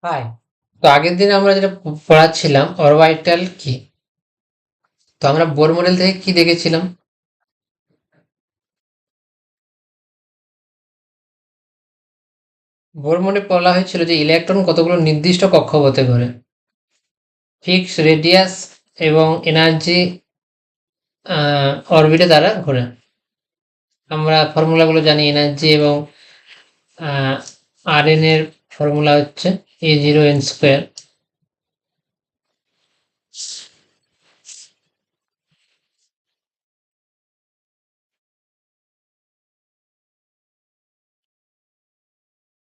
High. তো আগের দিন আমরা যেটা পড়াচ্ছিলাম অরবাইটাল কি, তো আমরা বোর মডেল থেকে কি দেখেছিলাম? বোর মডেলে বলা হয়েছিল যে ইলেকট্রন কতগুলো নির্দিষ্ট কক্ষপথে ঘোরে, ফিক্স রেডিয়াস এবং এনার্জি অরবিটে তারা ঘোরে। আমরা ফর্মুলাগুলো জানি, এনার্জি এবং আর এন এর ফর্মুলা হচ্ছে A0 n²।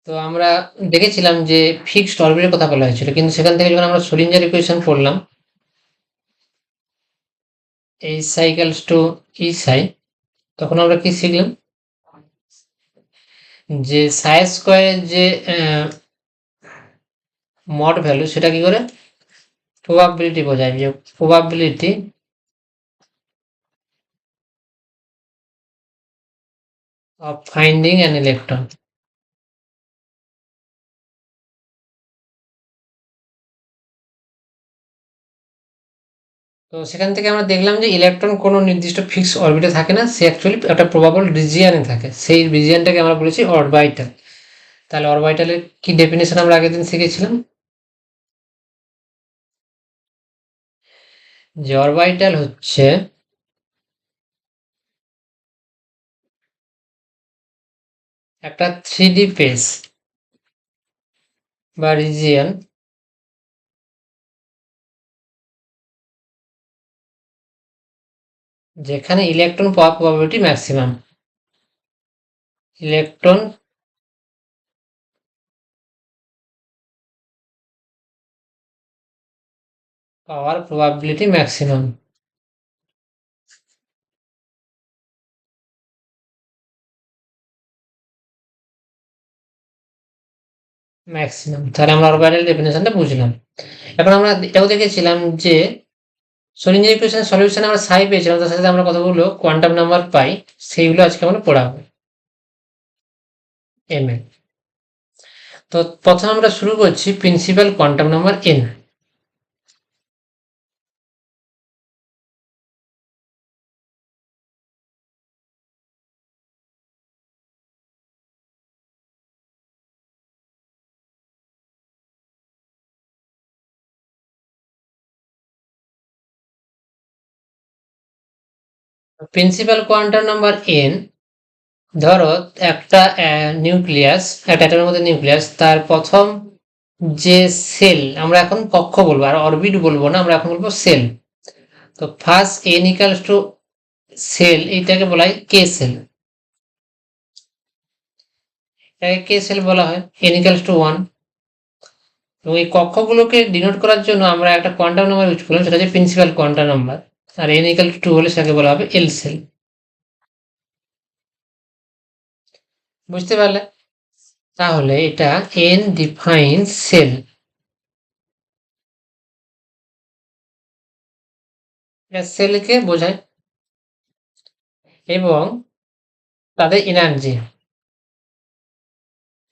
তো আমরা দেখেছিলাম যে ফিক্সড অরবিটের কথা বলা হয়েছিল, কিন্তু সেখান থেকে যখন আমরা শ্রোডিঞ্জার ইকুয়েশন পড়লাম, এইচ সাইকেলস টু ই সাই, তখন আমরা কি শিখলাম যে সাই স্কোয়ারের যে মড ভ্যালু সেটা কি করে প্রবাবিলিটি বোঝায়, যে probability of finding an electron. তো সেখান থেকে আমরা দেখলাম যে ইলেকট্রন কোনো নির্দিষ্ট ফিক্স অরবিটে থাকে না, সে অ্যাকচুয়ালি একটা প্রবাবল রিজিয়ানে থাকে, সেই রিজিয়ানটাকে আমরা বলেছি অরবাইটাল। তাহলে অরবাইটালের কি ডেফিনেশন আমরা আগের দিন শিখেছিলাম, যে অরবাইটাল হচ্ছে একটা 3D স্পেস বা রিজিয়ন যেখানে ইলেকট্রন পাওয়ার প্রবাবিলিটি ম্যাক্সিমাম। ইলেকট্রন পাওয়ার প্রবাবিলিটি ম্যাক্সিমাম। ম্যাক্সিমাম, তাহলে আমরা অরবাইটাল ডেফিনেশনটা বুঝলাম। এখন আমরা এটাও দেখেছিলাম যে শ্রোডিঞ্জার ইকুয়েশনের সলিউশনে আমরা সাই পেয়েছিলাম, তার সাথে আমরা কতগুলো কোয়ান্টাম নাম্বার পাই, সেইগুলো আজকে আমরা পড়াবো এম এ। তো প্রথমে আমরা শুরু করছি principal quantum number N. Principal quantum number N, ধরো একটা নিউক্লিয়াস, একটা অ্যাটমের মধ্যে নিউক্লিয়াস, তার প্রথম যে সেল, আমরা এখন কক্ষ বলবো আর অরবিট বলবো না, আমরা এখন বলবো সেল। তো first N equals to shell, এইটাকে বলা হয় কে সেল। এটাকে কে সেল বলা হয়, এন ইকালস টু 1। এবং এই কক্ষগুলোকে ডিনোট করার জন্য আমরা একটা কোয়ান্টাম নাম্বার ইউজ করলাম, সেটা হচ্ছে প্রিন্সিপাল কোয়ান্টাম নাম্বার। আর এন ইকাল টু 2 হলে সেটাকে বলা হবে এল সেল। বুঝতে পারলে? তাহলে এটা এন ডিফাইন্স সেল, এটা সেলকে বোঝায়, এবং তাদের এনার্জি,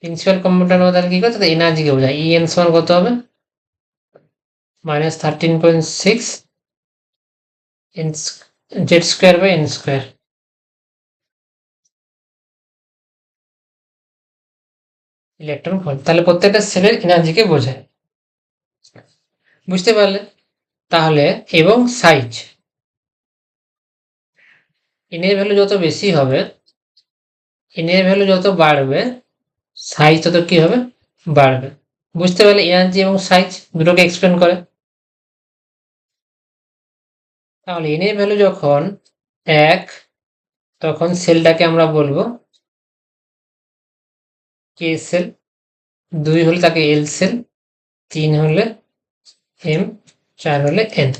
প্রিন্সিপাল কম্পাউন্ড নাম্বার কি করে, তাদের এনার্জিকে বোঝায়। ই এন সমান কত হবে, -13.6 N Z square by N square. Electron volt, তাহলে প্রত্যেকটা সেলের এনার্জিকে বোঝায়। বুঝতে পারলে? তাহলে এবং সাইজ, এন এর ভ্যালু যত বেশি হবে, এন এর ভ্যালু যত বাড়বে, সাইজ তত কি হবে, বাড়বে। বুঝতে পারলে? এনার্জি এবং সাইজ দুটোকে এক্সপ্লেন করে। তাহলে এন এর ভ্যালু যখন 1, তখন সেলটাকে আমরা বলবো কে সেল, 2 হলে তাকে এল সেল, 3 হলে এম, 4 হলে এন।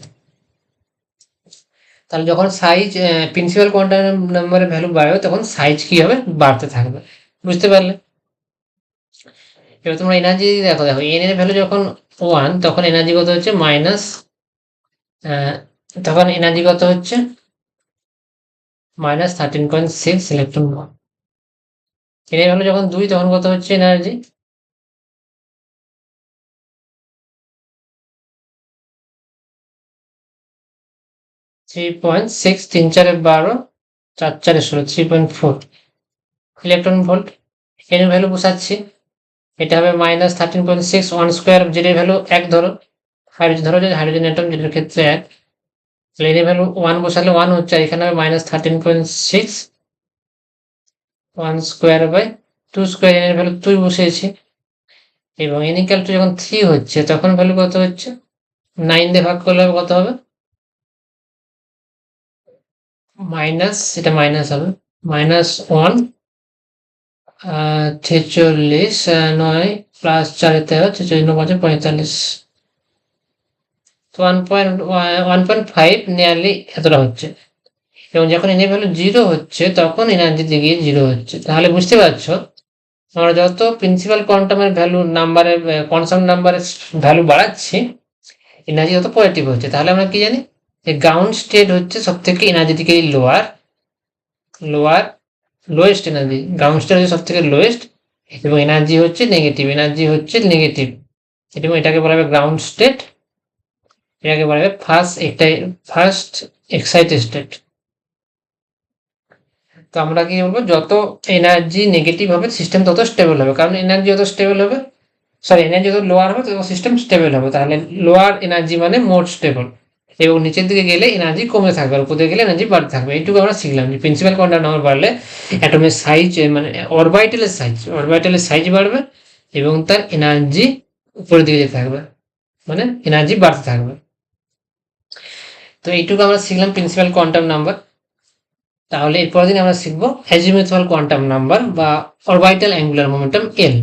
তাহলে যখন সাইজ প্রিন্সিপাল কোয়ান্টাম নাম্বারের ভ্যালু বাড়বে, তখন সাইজ কি হবে, বাড়তে থাকবে। বুঝতে পারলে? এবার তোমরা এনার্জি দেখো, দেখো এন এর ভ্যালু যখন 1, তখন এনার্জি কত হচ্ছে মাইনাস, তখন এনার্জি কত হচ্ছে -13.6 ইলেকট্রন ভোল্ট। এর ভ্যালু যখন 2, তখন কত হচ্ছে এনার্জি, 3.6, 3 4 12, 4 4 16, 3.4 ইলেকট্রন ভোল্ট। এর ভ্যালু বসাচ্ছি, এটা হবে -13.6, 1 স্কোয়ার, যেটার ভ্যালু 1 ধরো, হাইড্রোজেন ধরো, যে হাইড্রোজেন অ্যাটম যেটার ক্ষেত্রে 1, তাহলে এর ভ্যালু 1 বসালে 1 হচ্ছে, আর এখানে হবে -13.6, 1 স্কোয়ার বাই 2 স্কোয়ার, এর ভ্যালু 2 বসিয়েছি, এবং n ইকুয়াল টু যখন 3 হচ্ছে তখন ভ্যালু কত হচ্ছে, 9 দিয়ে ভাগ করলে কত হবে, এটা মাইনাস হবে, -1, 46, 9 প্লাস 4 এতে হবে 46, 45, 1.5 নিয়ারলি এতটা হচ্ছে। এবং যখন এন ভ্যালু 0 হচ্ছে তখন এনার্জি দিকে 0 হচ্ছে। তাহলে বুঝতে পারছো আমরা যত প্রিন্সিপাল কোয়ান্টামের ভ্যালু নাম্বারের কনস্ট্যান্ট নাম্বারের ভ্যালু বাড়াচ্ছি এনার্জি তত পজিটিভ হচ্ছে। তাহলে আমরা কি জানি যে গ্রাউন্ড স্টেট হচ্ছে সব থেকে energetically lowest energy, ground state হচ্ছে সব থেকে লোয়েস্ট, এবং এনার্জি হচ্ছে নেগেটিভ, এবং এটাকে বলা হবে গ্রাউন্ড স্টেট, এটাকে বলা হবে ফার্স্ট এক্সাইটেড স্টেট। তো আমরা কি বলবো, যত এনার্জি নেগেটিভ হবে সিস্টেম তত স্টেবল হবে, কারণ এনার্জি যত লোয়ার হবে তত সিস্টেম স্টেবল হবে। তাহলে লোয়ার এনার্জি মানে মোর স্টেবল, এবং নিচের দিকে গেলে এনার্জি কমে থাকবে, আর উপর দিকে গেলে এনার্জি বাড়তে থাকবে। এইটুকু আমরা শিখলাম যে প্রিন্সিপাল কোয়ান্টাম নাম্বার বাড়লে অ্যাটমের সাইজ, মানে অরবিটালের সাইজ বাড়বে, এবং তার এনার্জি উপরের দিকে যেতে থাকবে, মানে এনার্জি বাড়তে থাকবে। তো এইটুকু আমরা শিখলাম প্রিন্সিপাল কোয়ান্টাম নাম্বার। তাহলে এরপরের দিন আমরা শিখবো অ্যাজিমুথাল কোয়ান্টাম নাম্বার বা অরবিটাল অ্যাঙ্গুলার মোমেন্টাম এল।